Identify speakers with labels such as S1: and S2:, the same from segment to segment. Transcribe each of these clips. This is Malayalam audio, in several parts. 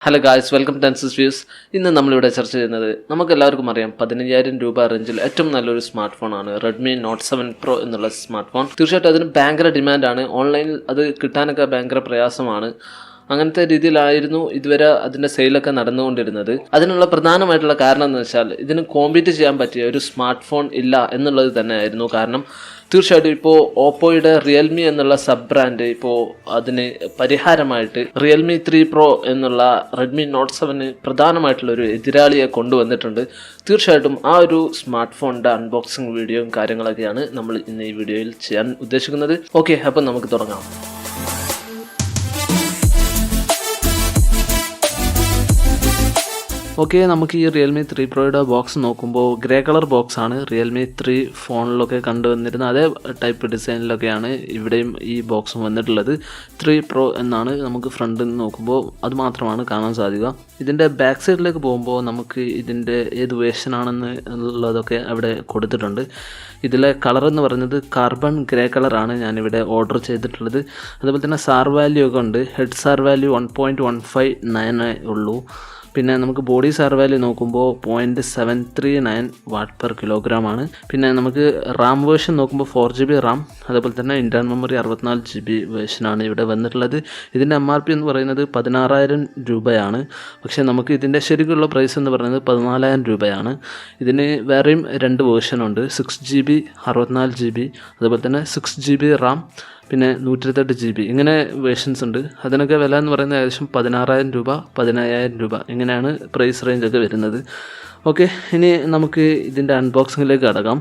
S1: Hello guys, welcome to dances views. ഇന്ന് നമ്മളിവിടെ ചർച്ച ചെയ്യുന്നത് നമുക്കെല്ലാവർക്കും അറിയാം 15,000 രൂപ റേഞ്ചിൽ ഏറ്റവും നല്ലൊരു സ്മാർട്ട് ഫോണാണ് റെഡ്മി നോട്ട് 7 പ്രോ എന്നുള്ള സ്മാർട്ട് ഫോൺ. തീർച്ചയായിട്ടും അതിന് ഭയങ്കര ഡിമാൻഡാണ്. ഓൺലൈനിൽ അത് കിട്ടാനൊക്കെ ഭയങ്കര പ്രയാസമാണ്. അങ്ങനത്തെ രീതിയിലായിരുന്നു ഇതുവരെ അതിൻ്റെ സെയിലൊക്കെ നടന്നുകൊണ്ടിരുന്നത്. അതിനുള്ള പ്രധാനമായിട്ടുള്ള കാരണം എന്ന് വെച്ചാൽ ഇതിന് കോമ്പീറ്റ് ചെയ്യാൻ പറ്റിയ ഒരു സ്മാർട്ട് ഫോൺ ഇല്ല എന്നുള്ളത് തന്നെയായിരുന്നു കാരണം. തീർച്ചയായിട്ടും ഇപ്പോൾ ഓപ്പോയുടെ റിയൽമി എന്നുള്ള സബ് ബ്രാൻഡ് ഇപ്പോൾ അതിന് പരിഹാരമായിട്ട് റിയൽമി 3 പ്രോ എന്നുള്ള റെഡ്മി നോട്ട് 7 പ്രധാനമായിട്ടുള്ള ഒരു എതിരാളിയെ കൊണ്ടുവന്നിട്ടുണ്ട്. തീർച്ചയായിട്ടും ആ ഒരു സ്മാർട്ട് ഫോണിൻ്റെ അൺബോക്സിങ് വീഡിയോയും കാര്യങ്ങളൊക്കെയാണ് നമ്മൾ ഇന്ന് ഈ വീഡിയോയിൽ ചെയ്യാൻ ഉദ്ദേശിക്കുന്നത്. ഓക്കെ, അപ്പം നമുക്ക് തുടങ്ങാം. ഓക്കെ, നമുക്ക് ഈ റിയൽമി 3 പ്രോയുടെ ബോക്സ് നോക്കുമ്പോൾ ഗ്രേ കളർ ബോക്സാണ്. റിയൽമി 3 ഫോണിലൊക്കെ കണ്ടുവന്നിരുന്ന അതേ ടൈപ്പ് ഡിസൈനിലൊക്കെയാണ് ഇവിടെയും ഈ ബോക്സും വന്നിട്ടുള്ളത്. 3 പ്രോ എന്നാണ് നമുക്ക് ഫ്രണ്ടിൽ നിന്ന് നോക്കുമ്പോൾ അത് മാത്രമാണ് കാണാൻ സാധിക്കുക. ഇതിൻ്റെ ബാക്ക് സൈഡിലേക്ക് പോകുമ്പോൾ നമുക്ക് ഇതിൻ്റെ ഏത് വേർഷനാണെന്ന് ഉള്ളതൊക്കെ അവിടെ കൊടുത്തിട്ടുണ്ട്. ഇതിലെ കളർ എന്ന് പറയുന്നത് കാർബൺ ഗ്രേ കളറാണ് ഞാനിവിടെ ഓർഡർ ചെയ്തിട്ടുള്ളത്. അതുപോലെ തന്നെ സാർ വാല്യൂ ഒക്കെ ഉണ്ട്. ഹെഡ് സാർ വാല്യൂ 1.159 ഉള്ളൂ. പിന്നെ നമുക്ക് ബോഡി സാർ വാല്യൂ നോക്കുമ്പോൾ 0.739 വാട്ട് പെർ കിലോഗ്രാം ആണ്. പിന്നെ നമുക്ക് റാം വേർഷൻ നോക്കുമ്പോൾ 4GB റാം, അതുപോലെ തന്നെ ഇൻറ്റേർണൽ മെമ്മറി 64GB വേർഷനാണ് ഇവിടെ വന്നിട്ടുള്ളത്. ഇതിൻ്റെ MRP എന്ന് പറയുന്നത് 16,000 രൂപയാണ്. പക്ഷേ നമുക്ക് ഇതിൻ്റെ ശരിക്കുള്ള പ്രൈസ് എന്ന് പറയുന്നത് 14,000 രൂപയാണ്. ഇതിന് വേറെയും 2 വേർഷനുണ്ട്, 6GB 64GB, അതുപോലെ തന്നെ 6GB റാം, പിന്നെ 128GB, ഇങ്ങനെ വേർഷൻസ് ഉണ്ട്. അതിനൊക്കെ വില എന്ന് പറയുന്നത് ഏകദേശം 16,000 രൂപ 15,000 രൂപ ഇങ്ങനെയാണ് പ്രൈസ് റേഞ്ചൊക്കെ വരുന്നത്. ഓക്കെ, ഇനി നമുക്ക് ഇതിൻ്റെ അൺബോക്സിങ്ങിലേക്ക് കടക്കാം.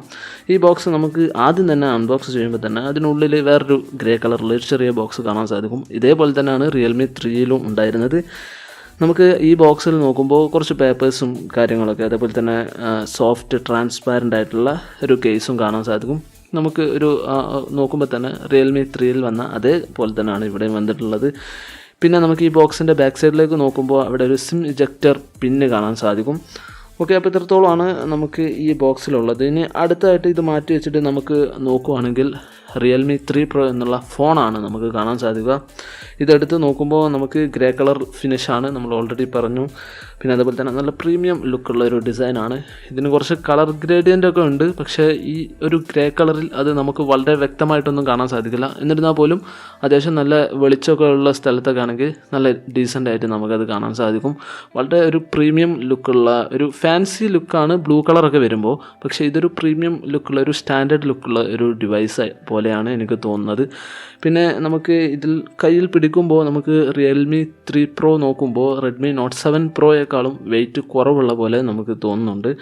S1: ഈ ബോക്സ് നമുക്ക് ആദ്യം തന്നെ അൺബോക്സ് ചെയ്യുമ്പോൾ തന്നെ അതിനുള്ളിൽ വേറൊരു ഗ്രേ കളറിൽ ഒരു ചെറിയ ബോക്സ് കാണാൻ സാധിക്കും. ഇതേപോലെ തന്നെയാണ് റിയൽമി 3യിലും ഉണ്ടായിരുന്നത്. നമുക്ക് ഈ ബോക്സിൽ നോക്കുമ്പോൾ കുറച്ച് പേപ്പേഴ്സും കാര്യങ്ങളൊക്കെ, അതേപോലെ തന്നെ സോഫ്റ്റ് ട്രാൻസ്പാരൻ്റ് ആയിട്ടുള്ള ഒരു കേസും കാണാൻ സാധിക്കും. നമുക്ക് ഒരു നോക്കുമ്പോൾ തന്നെ റിയൽമി 3യിൽ വന്ന അതേപോലെ തന്നെയാണ് ഇവിടെ വന്നിട്ടുള്ളത്. പിന്നെ നമുക്ക് ഈ ബോക്സിൻ്റെ ബാക്ക് സൈഡിലേക്ക് നോക്കുമ്പോൾ അവിടെ ഒരു സിം ഇജക്റ്റർ പിന്ന് കാണാൻ സാധിക്കും. ഓക്കെ, അപ്പോൾ ഇത്രത്തോളമാണ് നമുക്ക് ഈ ബോക്സിലുള്ളത്. ഇനി അടുത്തായിട്ട് ഇത് മാറ്റി വെച്ചിട്ട് നമുക്ക് നോക്കുവാണെങ്കിൽ റിയൽമി 3 പ്രോ എന്നുള്ള ഫോണാണ് നമുക്ക് കാണാൻ സാധിക്കുക. ഇതെടുത്ത് നോക്കുമ്പോൾ നമുക്ക് ഗ്രേ കളർ ഫിനിഷാണ്, നമ്മൾ ഓൾറെഡി പറഞ്ഞു. പിന്നെ അതുപോലെ തന്നെ നല്ല പ്രീമിയം ലുക്കുള്ള ഒരു ഡിസൈനാണ്. ഇതിന് കുറച്ച് കളർ ഗ്രേഡിയൻ്റ് ഒക്കെ ഉണ്ട്, പക്ഷേ ഈ ഒരു ഗ്രേ കളറിൽ അത് നമുക്ക് വളരെ വ്യക്തമായിട്ടൊന്നും കാണാൻ സാധിക്കില്ല. എന്നിരുന്നാൽ പോലും അത്യാവശ്യം നല്ല വെളിച്ചമൊക്കെ ഉള്ള സ്ഥലത്തൊക്കെ ആണെങ്കിൽ നല്ല ഡീസൻ്റ് ആയിട്ട് നമുക്കത് കാണാൻ സാധിക്കും. വളരെ ഒരു പ്രീമിയം ലുക്കുള്ള ഒരു ഫാൻസി ലുക്കാണ് ബ്ലൂ കളറൊക്കെ വരുമ്പോൾ, പക്ഷേ ഇതൊരു പ്രീമിയം ലുക്കുള്ള ഒരു സ്റ്റാൻഡേർഡ് ലുക്കുള്ള ഒരു ഡിവൈസ് പോലെയാണ് എനിക്ക് തോന്നുന്നത്. പിന്നെ നമുക്ക് ഇതിൽ കയ്യിൽ പിടിക്കുമ്പോൾ നമുക്ക് റിയൽമി 3 പ്രോ നോക്കുമ്പോൾ റെഡ്മി നോട്ട് 7 പ്രോയേക്കാളും വെയിറ്റ് കുറവുള്ള പോലെ നമുക്ക് തോന്നുന്നുണ്ട്.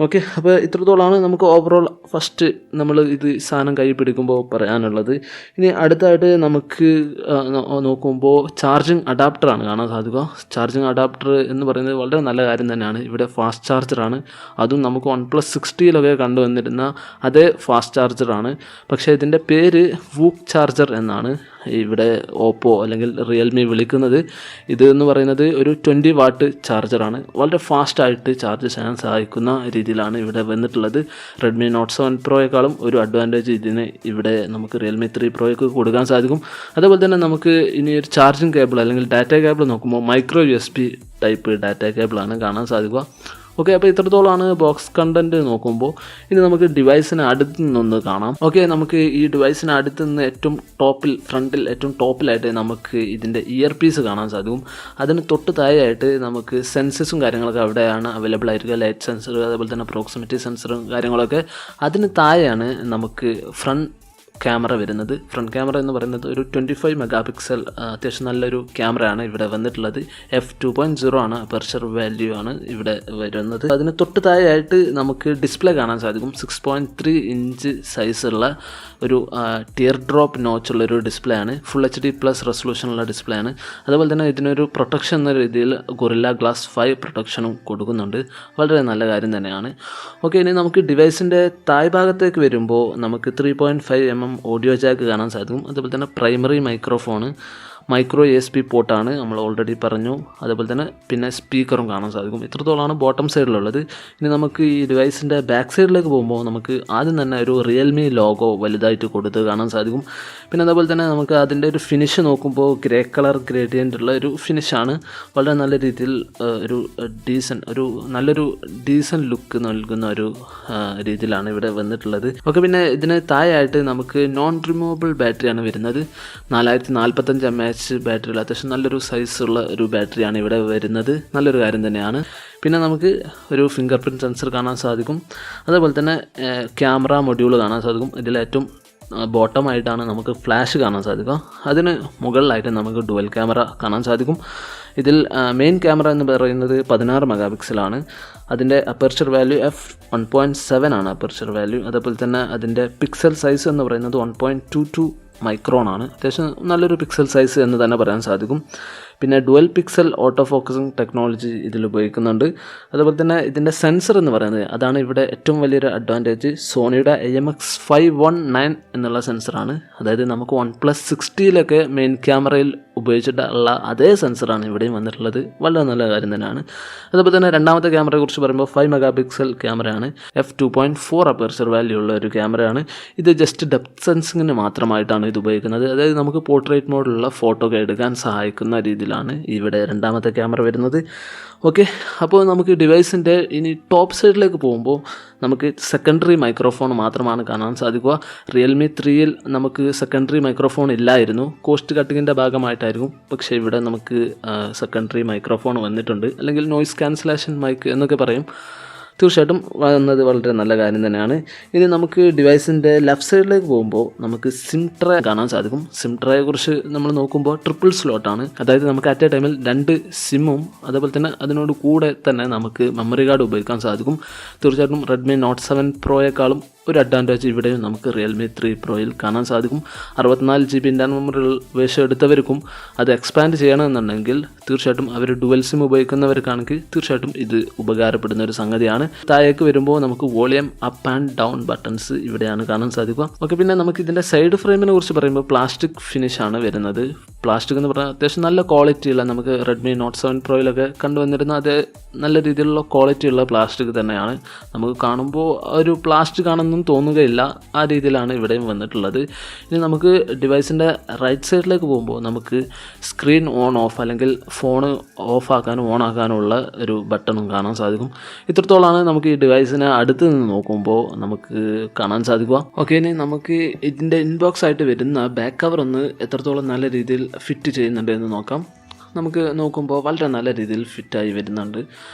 S1: ഓക്കെ, അപ്പോൾ ഇത്രത്തോളമാണ് നമുക്ക് ഓവറോൾ ഫസ്റ്റ് നമ്മൾ ഇത് സാധനം കൈ പിടിക്കുമ്പോൾ പറയാനുള്ളത്. ഇനി അടുത്തായിട്ട് നമുക്ക് നോക്കുമ്പോൾ ചാർജിങ് അഡാപ്റ്ററാണ് കാണാൻ സാധിക്കുക. ചാർജിങ് അഡാപ്റ്റർ എന്ന് പറയുന്നത് വളരെ നല്ല കാര്യം തന്നെയാണ്. ഇവിടെ ഫാസ്റ്റ് ചാർജറാണ്, അതും നമുക്ക് OnePlus 60 കണ്ടുവന്നിരുന്ന അതേ ഫാസ്റ്റ് ചാർജറാണ്. പക്ഷേ ഇതിൻ്റെ പേര് വൂക്ക് ചാർജർ എന്നാണ് ഇവിടെ ഓപ്പോ അല്ലെങ്കിൽ റിയൽമി വിളിക്കുന്നത്. ഇത് എന്ന് പറയുന്നത് ഒരു 20 വാട്ട് ചാർജറാണ്. വളരെ ഫാസ്റ്റായിട്ട് ചാർജ് ചെയ്യാൻ സഹായിക്കുന്ന രീതിയിലാണ് ഇവിടെ വന്നിട്ടുള്ളത്. റെഡ്മി നോട്ട് 7 പ്രോയേക്കാളും ഒരു അഡ്വാൻറ്റേജ് ഇതിന് ഇവിടെ നമുക്ക് റിയൽമി 3 പ്രോയ്ക്ക് കൊടുക്കാൻ സാധിക്കും. അതേപോലെ തന്നെ നമുക്ക് ഇനി ഒരു ചാർജിങ് കേബിൾ അല്ലെങ്കിൽ ഡാറ്റ കേബിൾ നോക്കുമ്പോൾ മൈക്രോ USB ടൈപ്പ് ഡാറ്റ കേബിളാണ് കാണാൻ സാധിക്കുക. ഓക്കെ, അപ്പോൾ ഇത്രത്തോളമാണ് ബോക്സ് കണ്ടൻറ്റ് നോക്കുമ്പോൾ. ഇനി നമുക്ക് ഡിവൈസിന് അടുത്ത് നിന്നൊന്ന് കാണാം. ഓക്കെ, നമുക്ക് ഈ ഡിവൈസിന് അടുത്ത് നിന്ന് ഏറ്റവും ഫ്രണ്ടിൽ ഏറ്റവും ടോപ്പിലായിട്ട് നമുക്ക് ഇതിൻ്റെ ഇയർ പീസ് കാണാൻ സാധിക്കും. അതിന് തൊട്ട് താഴെയായിട്ട് നമുക്ക് സെൻസസും കാര്യങ്ങളൊക്കെ അവിടെയാണ് അവൈലബിൾ ആയിരിക്കുക. ലൈറ്റ് സെൻസർ, അതേപോലെ തന്നെ പ്രോക്സിമിറ്റി സെൻസറും കാര്യങ്ങളൊക്കെ. അതിന് താഴെയാണ് നമുക്ക് ഫ്രണ്ട് ക്യാമറ വരുന്നത്. ഫ്രണ്ട് ക്യാമറ എന്ന് പറയുന്നത് ഒരു 25 മെഗാ പിക്സൽ അത്യാവശ്യം നല്ലൊരു ക്യാമറയാണ് ഇവിടെ വന്നിട്ടുള്ളത്. f2.0 ആണ്, അപ്പർച്ചർ വാല്യൂ ആണ് ഇവിടെ വരുന്നത്. അതിന് തൊട്ട് താഴെയായിട്ട് നമുക്ക് ഡിസ്പ്ലേ കാണാൻ സാധിക്കും. 6.3 ഇഞ്ച് സൈസുള്ള ഒരു ടിയർ ഡ്രോപ്പ് നോച്ചുള്ളൊരു ഡിസ്പ്ലേ ആണ്. ഫുൾ HD+ റെസൊല്യൂഷനുള്ള ഡിസ്പ്ലേ ആണ്. അതുപോലെ തന്നെ ഇതിനൊരു പ്രൊട്ടക്ഷൻ എന്ന രീതിയിൽ ഗൊറില്ല ഗ്ലാസ് 5 പ്രൊട്ടക്ഷനും കൊടുക്കുന്നുണ്ട്. വളരെ നല്ല കാര്യം തന്നെയാണ്. ഓക്കെ, ഇനി നമുക്ക് ഡിവൈസിൻ്റെ താഴ്ഭാഗത്തേക്ക് വരുമ്പോൾ നമുക്ക് 3.5mm ഓഡിയോ ജാക്ക് കാണാൻ സാധിക്കും. അതുപോലെ തന്നെ പ്രൈമറി മൈക്രോഫോണ്, മൈക്രോ USB പോർട്ടാണ് നമ്മൾ ഓൾറെഡി പറഞ്ഞു. അതുപോലെ തന്നെ പിന്നെ സ്പീക്കറും കാണാൻ സാധിക്കും. ഇത്രത്തോളമാണ് ബോട്ടം സൈഡിലുള്ളത്. ഇനി നമുക്ക് ഈ ഡിവൈസിൻ്റെ ബാക്ക് സൈഡിലേക്ക് പോകുമ്പോൾ നമുക്ക് ആദ്യം തന്നെ ഒരു റിയൽമി ലോഗോ വലുതായിട്ട് കൊടുത്ത് കാണാൻ സാധിക്കും. പിന്നെ അതുപോലെ തന്നെ നമുക്ക് അതിൻ്റെ ഒരു ഫിനിഷ് നോക്കുമ്പോൾ ഗ്രേ കളർ ഗ്രേഡിയൻ്റ് ഉള്ള ഒരു ഫിനിഷാണ്. വളരെ നല്ല രീതിയിൽ നല്ലൊരു ഡീസൻറ്റ് ലുക്ക് നൽകുന്ന ഒരു രീതിയിലാണ് ഇവിടെ വന്നിട്ടുള്ളത്. ഓക്കെ, പിന്നെ ഇതിന് താഴെയായിട്ട് നമുക്ക് നോൺ റിമൂവബിൾ ബാറ്ററിയാണ് വരുന്നത്. 4045 mAh ബാറ്ററിയിൽ അത്യാവശ്യം നല്ലൊരു സൈസുള്ള ഒരു ബാറ്ററിയാണ് ഇവിടെ വരുന്നത്. നല്ലൊരു കാര്യം തന്നെയാണ്. പിന്നെ നമുക്ക് ഒരു ഫിംഗർ പ്രിൻറ്റ് സെൻസർ കാണാൻ സാധിക്കും. അതേപോലെ തന്നെ ക്യാമറ മൊഡ്യൂൾ കാണാൻ സാധിക്കും. ഇതിലേറ്റവും ബോട്ടമായിട്ടാണ് നമുക്ക് ഫ്ലാഷ് കാണാൻ സാധിക്കുക. അതിന് മുകളിലായിട്ട് നമുക്ക് ഡുവൽ ക്യാമറ കാണാൻ സാധിക്കും. ഇതിൽ മെയിൻ ക്യാമറ എന്ന് പറയുന്നത് 16 മെഗാപിക്സലാണ്. അതിൻ്റെ അപ്പർച്ചർ വാല്യൂ f1.7 ആണ് അപ്പർച്ചർ വാല്യൂ. അതേപോലെ തന്നെ അതിൻ്റെ പിക്സൽ സൈസ് എന്ന് പറയുന്നത് 1.22 മൈക്രോൺ ആണ്. അത്യാവശ്യം നല്ലൊരു പിക്സൽ സൈസ് എന്ന് തന്നെ പറയാൻ സാധിക്കും. പിന്നെ dual pixel auto focusing technology ഇതിൽ ഉപയോഗിക്കുന്നുണ്ട്. അതുപോലെ തന്നെ ഇതിൻ്റെ സെൻസർ എന്ന് പറയുന്നത് അതാണ് ഇവിടെ ഏറ്റവും വലിയൊരു അഡ്വാൻറ്റേജ്. സോണിയുടെ IMX519 എന്നുള്ള സെൻസറാണ്. അതായത് നമുക്ക് OnePlus 60 മെയിൻ ക്യാമറയിൽ ഉപയോഗിച്ചിട്ടുള്ള അതേ സെൻസറാണ് ഇവിടെയും വന്നിട്ടുള്ളത്. വളരെ നല്ല കാര്യം തന്നെയാണ്. അതുപോലെ തന്നെ രണ്ടാമത്തെ ക്യാമറയെ കുറിച്ച് പറയുമ്പോൾ 5 മെഗാപിക്സൽ ക്യാമറയാണ്. f2.4 അപ്പർച്ചർ വാല്യൂ ഉള്ള ഒരു ക്യാമറയാണ്. ഇത് ജസ്റ്റ് ഡെപ്ത് സെൻസിങ്ങിന് മാത്രമായിട്ടാണ് ഇത് ഉപയോഗിക്കുന്നത്. അതായത് നമുക്ക് പോർട്രേറ്റ് മോഡിലുള്ള ഫോട്ടോ ഒക്കെ എടുക്കാൻ സഹായിക്കുന്ന രീതിയിലാണ് ഇവിടെ രണ്ടാമത്തെ ക്യാമറ വരുന്നത്. ഓക്കെ, അപ്പോൾ നമുക്ക് ഡിവൈസിൻ്റെ ഇനി ടോപ്പ് സൈഡിലേക്ക് പോകുമ്പോൾ നമുക്ക് സെക്കൻഡറി മൈക്രോഫോൺ മാത്രമാണ് കാണാൻ സാധിക്കുക. റിയൽമി 3യിൽ നമുക്ക് സെക്കൻഡറി മൈക്രോഫോൺ ഇല്ലായിരുന്നു. കോസ്റ്റ് കട്ടിങ്ങിൻ്റെ ഭാഗമായിട്ടായിരിക്കും. പക്ഷേ ഇവിടെ നമുക്ക് സെക്കൻഡറി മൈക്രോഫോൺ വന്നിട്ടുണ്ട്. അല്ലെങ്കിൽ നോയ്സ് ക്യാൻസലേഷൻ മൈക്ക് എന്നൊക്കെ പറയും. തീർച്ചയായിട്ടും വന്നത് വളരെ നല്ല കാര്യം തന്നെയാണ്. ഇനി നമുക്ക് ഡിവൈസിൻ്റെ ലെഫ്റ്റ് സൈഡിലേക്ക് പോകുമ്പോൾ നമുക്ക് സിം ട്രേ കാണാൻ സാധിക്കും. സിം ട്രേയെ കുറിച്ച് നമ്മൾ നോക്കുമ്പോൾ ട്രിപ്പിൾ സ്ലോട്ടാണ്. അതായത് നമുക്ക് അറ്റ് എ ടൈമിൽ 2 സിമ്മും അതേപോലെ തന്നെ അതിനോട് കൂടെ തന്നെ നമുക്ക് മെമ്മറി കാർഡ് ഉപയോഗിക്കാൻ സാധിക്കും. തീർച്ചയായിട്ടും റെഡ്മി നോട്ട് 7 പ്രോയേക്കാളും ഒരു അഡ്വാൻറ്റേജ് ഇവിടെ നമുക്ക് റിയൽമി 3 പ്രോയിൽ കാണാൻ സാധിക്കും. 64 GB ഇൻ്റർണൽ മെമ്മറി വേഷം എടുത്തവർക്കും അത് എക്സ്പാൻഡ് ചെയ്യണമെന്നുണ്ടെങ്കിൽ തീർച്ചയായിട്ടും അവർ ഡുവൽ സിം ഉപയോഗിക്കുന്നവർക്കാണെങ്കിൽ തീർച്ചയായിട്ടും ഇത് ഉപകാരപ്പെടുന്ന ഒരു സംഗതിയാണ്. താഴേക്ക് വരുമ്പോൾ നമുക്ക് volume up and down buttons ഇവിടെയാണ് കാണാൻ സാധിക്കുക. ഓക്കെ, പിന്നെ നമുക്ക് ഇതിൻ്റെ സൈഡ് ഫ്രെയിമിനെ കുറിച്ച് പറയുമ്പോൾ പ്ലാസ്റ്റിക് ഫിനിഷാണ് വരുന്നത്. പ്ലാസ്റ്റിക് എന്ന് പറഞ്ഞാൽ അത്യാവശ്യം നല്ല ക്വാളിറ്റിയുള്ള നമുക്ക് റെഡ്മി നോട്ട് 7 പ്രോയിലൊക്കെ കണ്ടുവന്നിരുന്ന അതേ നല്ല രീതിയിലുള്ള ക്വാളിറ്റിയുള്ള പ്ലാസ്റ്റിക് തന്നെയാണ്. നമുക്ക് കാണുമ്പോൾ ഒരു പ്ലാസ്റ്റിക് ആണെന്നും തോന്നുകയില്ല. ആ രീതിയിലാണ് ഇവിടെയും വന്നിട്ടുള്ളത്. ഇനി നമുക്ക് ഡിവൈസിൻ്റെ റൈറ്റ് സൈഡിലേക്ക് പോകുമ്പോൾ നമുക്ക് സ്ക്രീൻ ഓൺ ഓഫ് അല്ലെങ്കിൽ ഫോൺ ഓഫ് ആക്കാനും ഓൺ ആക്കാനുമുള്ള ഒരു ബട്ടണും കാണാൻ സാധിക്കും. ഇത്രത്തോളമാണ് നമുക്ക് ഈ ഡിവൈസിനെ അടുത്ത് നിന്ന് നോക്കുമ്പോൾ നമുക്ക് കാണാൻ സാധിക്കുക. ഓക്കെ, ഇനി നമുക്ക് ഇതിൻ്റെ ഇൻബോക്സ് ആയിട്ട് വരുന്ന ബാക്ക് കവർ ഒന്ന് എത്രത്തോളം നല്ല രീതിയിൽ ഫിറ്റ് ചെയ്യുന്നുണ്ട് എന്ന് നോക്കാം. നമുക്ക് നോക്കുമ്പോൾ വളരെ നല്ല രീതിയിൽ ഫിറ്റായി വരുന്നുണ്ട്.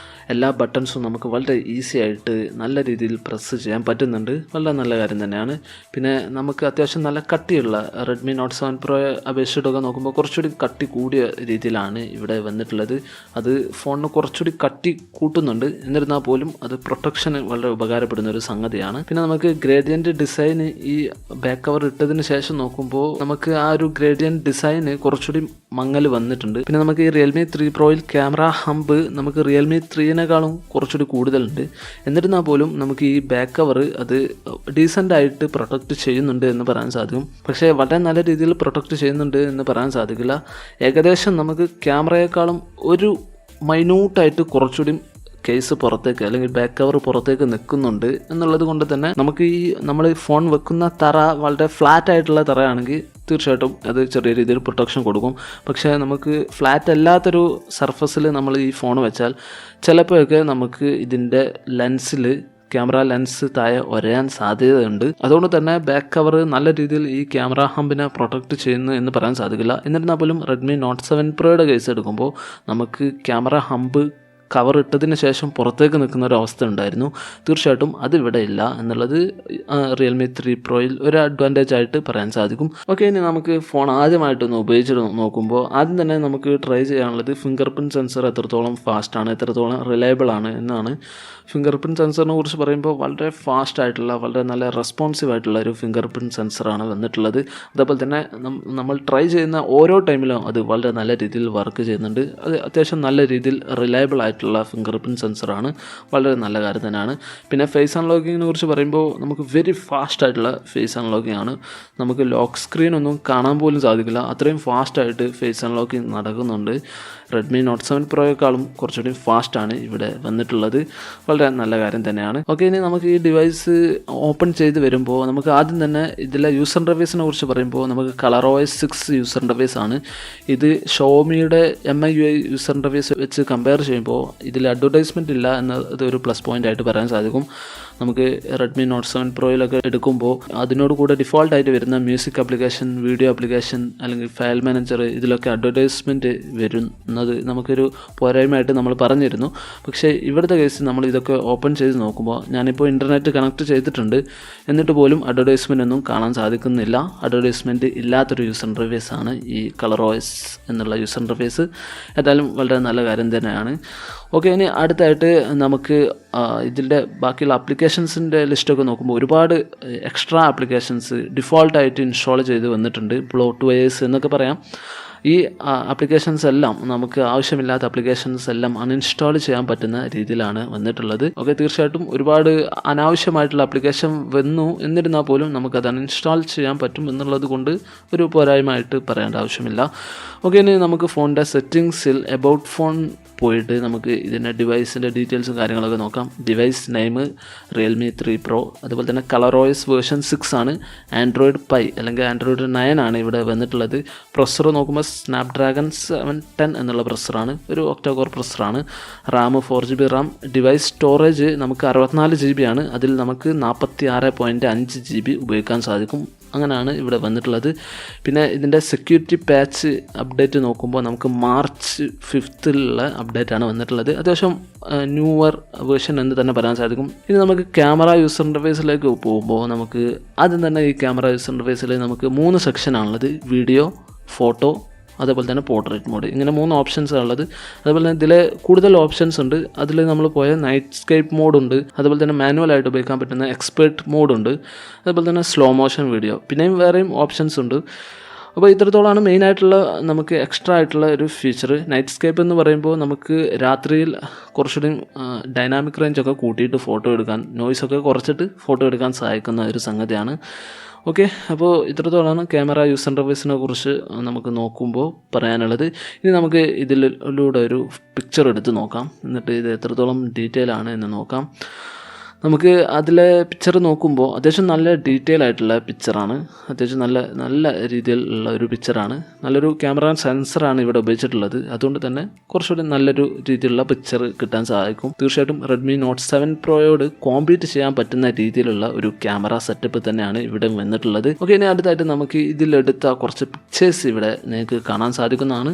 S1: എല്ലാ ബട്ടൺസും നമുക്ക് വളരെ ഈസി ആയിട്ട് നല്ല രീതിയിൽ പ്രസ് ചെയ്യാൻ പറ്റുന്നുണ്ട്. വളരെ നല്ല കാര്യം തന്നെയാണ്. പിന്നെ നമുക്ക് അത്യാവശ്യം നല്ല കട്ടിയുള്ള റെഡ്മി നോട്ട് 7 പ്രോയെ അപേക്ഷിച്ചിട്ടൊക്കെ നോക്കുമ്പോൾ കുറച്ചുകൂടി കട്ടി കൂടിയ രീതിയിലാണ് ഇവിടെ വന്നിട്ടുള്ളത്. അത് ഫോണിന് കുറച്ചുകൂടി കട്ടി കൂട്ടുന്നുണ്ട്. എന്നിരുന്നാൽ പോലും അത് പ്രൊട്ടക്ഷന് വളരെ ഉപകാരപ്പെടുന്ന ഒരു സംഗതിയാണ്. പിന്നെ നമുക്ക് ഗ്രേഡിയൻറ്റ് ഡിസൈൻ ഈ ബാക്ക് കവർ ഇട്ടതിന് ശേഷം നോക്കുമ്പോൾ നമുക്ക് ആ ഒരു ഗ്രേഡിയൻറ്റ് ഡിസൈന് കുറച്ചുകൂടി മങ്ങൽ വന്നിട്ടുണ്ട്. പിന്നെ നമുക്ക് ഈ റിയൽമി 3 പ്രോയിൽ ക്യാമറ ഹമ്പ് നമുക്ക് റിയൽമി 3നെക്കാളും കുറച്ചുകൂടി കൂടുതലുണ്ട്. എന്നിരുന്നാൽ പോലും നമുക്ക് ഈ ബാക്ക് കവർ അത് ഡീസൻ്റ് ആയിട്ട് പ്രൊട്ടക്റ്റ് ചെയ്യുന്നുണ്ട് എന്ന് പറയാൻ സാധിക്കും. പക്ഷേ വളരെ നല്ല രീതിയിൽ പ്രൊട്ടക്റ്റ് ചെയ്യുന്നുണ്ട് എന്ന് പറയാൻ സാധിക്കില്ല. ഏകദേശം നമുക്ക് ക്യാമറയെക്കാളും ഒരു മൈന്യൂട്ടായിട്ട് കുറച്ചുകൂടി കേസ് പുറത്തേക്ക് അല്ലെങ്കിൽ ബാക്ക് കവർ പുറത്തേക്ക് നിൽക്കുന്നുണ്ട് എന്നുള്ളത് കൊണ്ട് തന്നെ നമുക്ക് ഈ നമ്മൾ ഫോൺ വെക്കുന്ന തറ വളരെ ഫ്ലാറ്റ് ആയിട്ടുള്ള തറയാണെങ്കിൽ തീർച്ചയായിട്ടും അത് ചെറിയ രീതിയിൽ പ്രൊട്ടക്ഷൻ കൊടുക്കും. പക്ഷേ നമുക്ക് ഫ്ലാറ്റ് അല്ലാത്തൊരു സർഫസിൽ നമ്മൾ ഈ ഫോൺ വെച്ചാൽ ചിലപ്പോഴൊക്കെ നമുക്ക് ഇതിൻ്റെ ലെൻസിൽ ക്യാമറ ലെൻസ് താഴെ ഒരയാൻ സാധ്യതയുണ്ട്. അതുകൊണ്ട് തന്നെ ബാക്ക് കവർ നല്ല രീതിയിൽ ഈ ക്യാമറ ഹമ്പിനെ പ്രൊട്ടക്റ്റ് ചെയ്യുന്നു എന്ന് പറയാൻ സാധിക്കില്ല. എന്നിരുന്നാൽ പോലും റെഡ്മി നോട്ട് 7 പ്രോയുടെ കേസ് എടുക്കുമ്പോൾ നമുക്ക് ക്യാമറ ഹമ്പ് കവർ ഇട്ടതിന് ശേഷം പുറത്തേക്ക് നിൽക്കുന്ന ഒരു അവസ്ഥ ഉണ്ടായിരുന്നു. തീർച്ചയായിട്ടും അതിവിടെ ഇല്ല എന്നുള്ളത് റിയൽമി 3 പ്രോയിൽ ഒരു അഡ്വാൻറ്റേജ് ആയിട്ട് പറയാൻ സാധിക്കും. ഓക്കെ, ഇനി നമുക്ക് ഫോൺ ആദ്യമായിട്ടൊന്ന് ഉപയോഗിച്ച് നോക്കുമ്പോൾ ആദ്യം തന്നെ നമുക്ക് ട്രൈ ചെയ്യാനുള്ളത് ഫിംഗർ പ്രിൻറ്റ് സെൻസർ എത്രത്തോളം ഫാസ്റ്റാണ്, എത്രത്തോളം റിലയബിൾ ആണ് എന്നാണ്. ഫിംഗർ പ്രിൻറ്റ് സെൻസറിനെ കുറിച്ച് പറയുമ്പോൾ വളരെ ഫാസ്റ്റ് ആയിട്ടുള്ള വളരെ നല്ല റെസ്പോൺസീവ് ആയിട്ടുള്ള ഒരു ഫിംഗർ പ്രിൻറ്റ് സെൻസറാണ് വന്നിട്ടുള്ളത്. അതേപോലെ തന്നെ നമ്മൾ ട്രൈ ചെയ്യുന്ന ഓരോ ടൈമിലും അത് വളരെ നല്ല രീതിയിൽ വർക്ക് ചെയ്യുന്നുണ്ട്. അത് അത്യാവശ്യം നല്ല രീതിയിൽ റിലയബിൾ ആയിട്ട് ആയിട്ടുള്ള ഫിംഗർ പ്രിൻറ്റ് സെൻസറാണ്. വളരെ നല്ല കാര്യം തന്നെയാണ്. പിന്നെ ഫേസ് അൺലോക്കിങ്ങിനെ കുറിച്ച് പറയുമ്പോൾ നമുക്ക് വെരി ഫാസ്റ്റ് ആയിട്ടുള്ള ഫേസ് അൺലോക്കിംഗ് ആണ്. നമുക്ക് ലോക്ക് സ്ക്രീൻ ഒന്നും കാണാൻ പോലും സാധിക്കില്ല, അത്രയും ഫാസ്റ്റായിട്ട് ഫേസ് അൺലോക്കിംഗ് നടക്കുന്നുണ്ട്. റെഡ്മി നോട്ട് 7 പ്രോയേക്കാളും കുറച്ചുകൂടി ഫാസ്റ്റാണ് ഇവിടെ വന്നിട്ടുള്ളത്. വളരെ നല്ല കാര്യം തന്നെയാണ്. ഓക്കെ, ഇനി നമുക്ക് ഈ ഡിവൈസ് ഓപ്പൺ ചെയ്ത് വരുമ്പോൾ നമുക്ക് ആദ്യം തന്നെ ഇതിലെ യൂസർ ഇൻ്റർഫേസിനെ കുറിച്ച് പറയുമ്പോൾ നമുക്ക് ColorOS 6 യൂസർ ഇൻ്റർഫേസ് ആണ്. ഇത് ഷോമിയുടെ MIUI യൂസർ ഇൻ്റർഫേസ് വെച്ച് കമ്പയർ ചെയ്യുമ്പോൾ ഇതിൽ അഡ്വർടൈസ്മെൻറ്റ് ഇല്ല എന്നത് ഒരു പ്ലസ് പോയിൻ്റ് ആയിട്ട് പറയാൻ സാധിക്കും. നമുക്ക് റെഡ്മി നോട്ട് 7 പ്രോയിലൊക്കെ എടുക്കുമ്പോൾ അതിനോട് കൂടെ ഡിഫോൾട്ടായിട്ട് വരുന്ന മ്യൂസിക് ആപ്ലിക്കേഷൻ, വീഡിയോ ആപ്ലിക്കേഷൻ അല്ലെങ്കിൽ ഫയൽ മാനേജർ, ഇതിലൊക്കെ അഡ്വർടൈസ്മെൻറ്റ് വരുന്നത് നമുക്കൊരു പോരായ്മയായിട്ട് നമ്മൾ പറഞ്ഞിരുന്നു. പക്ഷേ ഇവിടുത്തെ കേസ് നമ്മൾ ഇതൊക്കെ ഓപ്പൺ ചെയ്ത് നോക്കുമ്പോൾ ഞാനിപ്പോൾ ഇൻ്റർനെറ്റ് കണക്ട് ചെയ്തിട്ടുണ്ട്, എന്നിട്ട് പോലും അഡ്വർടൈസ്മെൻ്റ് ഒന്നും കാണാൻ സാധിക്കുന്നില്ല. അഡ്വർടൈസ്മെൻറ്റ് ഇല്ലാത്തൊരു യൂസർ ഇൻ്റർഫേസ് ആണ് ഈ ColorOS എന്നുള്ള യൂസർ ഇൻ്റർഫേസ്. ഏതായാലും വളരെ നല്ല കാര്യം തന്നെയാണ്. ഓക്കെ, ഇനി അടുത്തായിട്ട് നമുക്ക് ഇതിൻ്റെ ബാക്കിയുള്ള ആപ്ലിക്കേഷൻസിൻ്റെ ലിസ്റ്റൊക്കെ നോക്കുമ്പോൾ ഒരുപാട് എക്സ്ട്രാ ആപ്ലിക്കേഷൻസ് ഡിഫോൾട്ടായിട്ട് ഇൻസ്റ്റാൾ ചെയ്ത് വന്നിട്ടുണ്ട്. ബ്ലോട്ട്വെയേഴ്സ് എന്നൊക്കെ പറയാം. ഈ ആപ്ലിക്കേഷൻസ് എല്ലാം, നമുക്ക് ആവശ്യമില്ലാത്ത ആപ്ലിക്കേഷൻസ് എല്ലാം അൺഇൻസ്റ്റാൾ ചെയ്യാൻ പറ്റുന്ന രീതിയിലാണ് വന്നിട്ടുള്ളത്. ഓക്കെ, തീർച്ചയായിട്ടും ഒരുപാട് അനാവശ്യമായിട്ടുള്ള ആപ്ലിക്കേഷൻ വന്നു, എന്നിരുന്നാൽ പോലും നമുക്കത് അൺഇൻസ്റ്റാൾ ചെയ്യാൻ പറ്റും എന്നുള്ളത് കൊണ്ട് ഒരു പോരായ്മയായിട്ട് പറയേണ്ട ആവശ്യമില്ല. ഓക്കെ, ഇനി നമുക്ക് ഫോണിൻ്റെ സെറ്റിങ്സിൽ എബൌട്ട് ഫോൺ പോയിട്ട് നമുക്ക് ഇതിൻ്റെ ഡിവൈസിൻ്റെ ഡീറ്റെയിൽസും കാര്യങ്ങളൊക്കെ നോക്കാം. ഡിവൈസ് നെയിം Realme 3 Pro, അതുപോലെ തന്നെ ColorOS വേർഷൻ 6 ആണ്. ആൻഡ്രോയിഡ് പൈ അല്ലെങ്കിൽ ആൻഡ്രോയിഡ് 9 ആണ് ഇവിടെ വന്നിട്ടുള്ളത്. പ്രൊസസ്സർ നോക്കുമ്പോൾ സ്നാപ്ഡ്രാഗൺ 710 എന്നുള്ള പ്രൊസസ്സറാണ്, ഒരു ഒക്ടോകോർ പ്രൊസസ്സറാണ്. RAM 4GB RAM. Device storage നമുക്ക് 64GB ആണ്. അതിൽ നമുക്ക് 46.5GB ഉപയോഗിക്കാൻ സാധിക്കും. അങ്ങനെയാണ് ഇവിടെ വന്നിട്ടുള്ളത്. പിന്നെ ഇതിൻ്റെ സെക്യൂരിറ്റി പാച്ച് അപ്ഡേറ്റ് നോക്കുമ്പോൾ നമുക്ക് മാർച്ച് 5th അപ്ഡേറ്റാണ് വന്നിട്ടുള്ളത്. അത്യാവശ്യം ന്യൂവർ വേർഷൻ എന്ന് തന്നെ പറയാൻ സാധിക്കും. ഇനി നമുക്ക് ക്യാമറ യൂസർ ഇൻ്റർഫേസിലേക്ക് പോകുമ്പോൾ നമുക്ക് ആദ്യം തന്നെ ഈ ക്യാമറ യൂസർ ഇൻ്റർഫേസിൽ നമുക്ക് 3 സെക്ഷനാണുള്ളത്. വീഡിയോ, ഫോട്ടോ, അതേപോലെ തന്നെ പോർട്രേറ്റ് മോഡ്. ഇങ്ങനെ 3 ഓപ്ഷൻസാണ് ഉള്ളത്. അതുപോലെ തന്നെ ഇതിൽ കൂടുതൽ ഓപ്ഷൻസ് ഉണ്ട്. അതിൽ നമ്മൾ പോയ നൈറ്റ് സ്കേപ്പ് മോഡുണ്ട്, അതുപോലെ തന്നെ മാനുവലായിട്ട് ഉപയോഗിക്കാൻ പറ്റുന്ന എക്സ്പേർട്ട് മോഡുണ്ട്, അതുപോലെ തന്നെ സ്ലോ മോഷൻ വീഡിയോ, പിന്നെയും വേറെയും ഓപ്ഷൻസ് ഉണ്ട്. അപ്പോൾ ഇത്രത്തോളമാണ് മെയിനായിട്ടുള്ള നമുക്ക് എക്സ്ട്രാ ആയിട്ടുള്ള ഒരു ഫീച്ചർ. നൈറ്റ് സ്കേപ്പ് എന്ന് പറയുമ്പോൾ നമുക്ക് രാത്രിയിൽ കുറച്ചുകൂടി ഡൈനാമിക് റേഞ്ചൊക്കെ കൂട്ടിയിട്ട് ഫോട്ടോ എടുക്കാൻ, നോയ്സൊക്കെ കുറച്ചിട്ട് ഫോട്ടോ എടുക്കാൻ സഹായിക്കുന്ന ഒരു സംഗതിയാണ്. ഓക്കെ, അപ്പോൾ ഇത്രത്തോളമാണ് ക്യാമറ യൂസർ ഇൻ്റർഫേസിനെ കുറിച്ച് നമുക്ക് നോക്കുമ്പോൾ പറയാനുള്ളത്. ഇനി നമുക്ക് ഇതിലൂടെ ഒരു പിക്ചർ എടുത്ത് നോക്കാം, എന്നിട്ട് ഇത് എത്രത്തോളം ഡീറ്റെയിൽ ആണ് എന്ന് നോക്കാം. നമുക്ക് അതിലെ പിക്ചർ നോക്കുമ്പോൾ അത്യാവശ്യം നല്ല ഡീറ്റെയിൽ ആയിട്ടുള്ള പിക്ചറാണ്. അത്യാവശ്യം നല്ല രീതിയിലുള്ള ഒരു പിക്ചറാണ്. നല്ലൊരു ക്യാമറ സെൻസറാണ് ഇവിടെ ഉപയോഗിച്ചിട്ടുള്ളത്. അതുകൊണ്ട് തന്നെ കുറച്ചുകൂടി നല്ലൊരു രീതിയിലുള്ള പിക്ചർ കിട്ടാൻ സഹായിക്കും. തീർച്ചയായിട്ടും റെഡ്മി നോട്ട് 7 പ്രോയോട് കോമ്പീറ്റ് ചെയ്യാൻ പറ്റുന്ന രീതിയിലുള്ള ഒരു ക്യാമറ സെറ്റപ്പ് തന്നെയാണ് ഇവിടെ വന്നിട്ടുള്ളത്. ഓക്കെ, ഇനി അടുത്തായിട്ട് നമുക്ക് ഇതിലെടുത്ത കുറച്ച് പിക്ചേഴ്സ് ഇവിടെ നിങ്ങൾക്ക് കാണാൻ സാധിക്കുന്നതാണ്.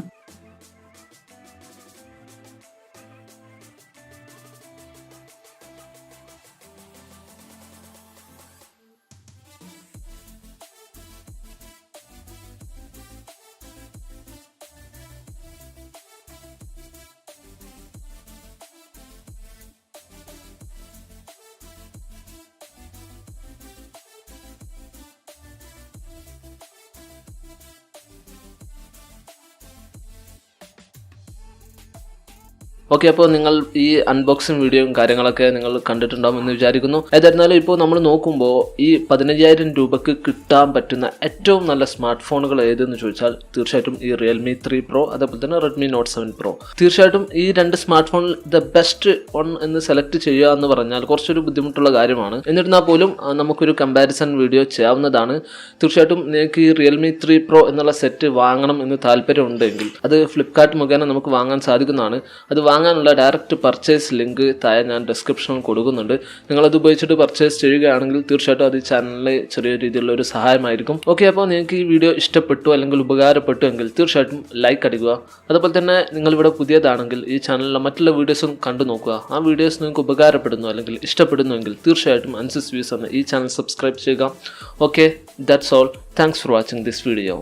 S1: ഓക്കെ, അപ്പോൾ നിങ്ങൾ ഈ അൺബോക്സിങ് വീഡിയോയും കാര്യങ്ങളൊക്കെ നിങ്ങൾ കണ്ടിട്ടുണ്ടാവും എന്ന് വിചാരിക്കുന്നു. ഏതായിരുന്നാലും ഇപ്പോൾ നമ്മൾ നോക്കുമ്പോൾ ഈ 15,000 രൂപയ്ക്ക് കിട്ടാൻ പറ്റുന്ന ഏറ്റവും നല്ല സ്മാർട്ട് ഫോണുകൾ ഏതെന്ന് ചോദിച്ചാൽ തീർച്ചയായിട്ടും ഈ Realme 3 Pro അതേപോലെ തന്നെ Redmi Note 7 Pro. തീർച്ചയായിട്ടും ഈ 2 സ്മാർട്ട് ഫോണിൽ ദ ബെസ്റ്റ് വൺ എന്ന് സെലക്ട് ചെയ്യുക എന്ന് പറഞ്ഞാൽ കുറച്ചൊരു ബുദ്ധിമുട്ടുള്ള കാര്യമാണ്. എന്നിരുന്നാൽ പോലും നമുക്കൊരു കമ്പാരിസൺ വീഡിയോ ചെയ്യാവുന്നതാണ്. തീർച്ചയായിട്ടും നിങ്ങൾക്ക് ഈ Realme 3 Pro എന്നുള്ള സെറ്റ് വാങ്ങണം എന്ന് താല്പര്യമുണ്ടെങ്കിൽ അത് ഫ്ലിപ്കാർട്ട് മുഖേന നമുക്ക് വാങ്ങാൻ സാധിക്കുന്നതാണ്. അത് വാങ്ങാനുള്ള ഡയറക്റ്റ് പർച്ചേസ് ലിങ്ക് താഴെ ഞാൻ ഡിസ്ക്രിപ്ഷനിൽ കൊടുക്കുന്നുണ്ട്. നിങ്ങളത് ഉപയോഗിച്ചിട്ട് പർച്ചേസ് ചെയ്യുകയാണെങ്കിൽ തീർച്ചയായിട്ടും അത് ചാനലിൽ ചെറിയ രീതിയിലുള്ള ഒരു സഹായമായിരിക്കും. ഓക്കെ, അപ്പോൾ നിങ്ങൾക്ക് ഈ വീഡിയോ ഇഷ്ടപ്പെട്ടു അല്ലെങ്കിൽ ഉപകാരപ്പെട്ടു എങ്കിൽ തീർച്ചയായിട്ടും ലൈക്ക് അടിക്കുക. അതുപോലെ തന്നെ നിങ്ങളിവിടെ പുതിയതാണെങ്കിൽ ഈ ചാനലിലെ മറ്റുള്ള വീഡിയോസും കണ്ടു നോക്കുക. ആ വീഡിയോസ് നിങ്ങൾക്ക് ഉപകാരപ്പെടുന്നു അല്ലെങ്കിൽ ഇഷ്ടപ്പെടുന്നുവെങ്കിൽ തീർച്ചയായിട്ടും അൻസിസ് വ്യൂസ് എന്ന ഈ ചാനൽ സബ്സ്ക്രൈബ് ചെയ്യുക. Okay, that's all. Thanks for watching this video.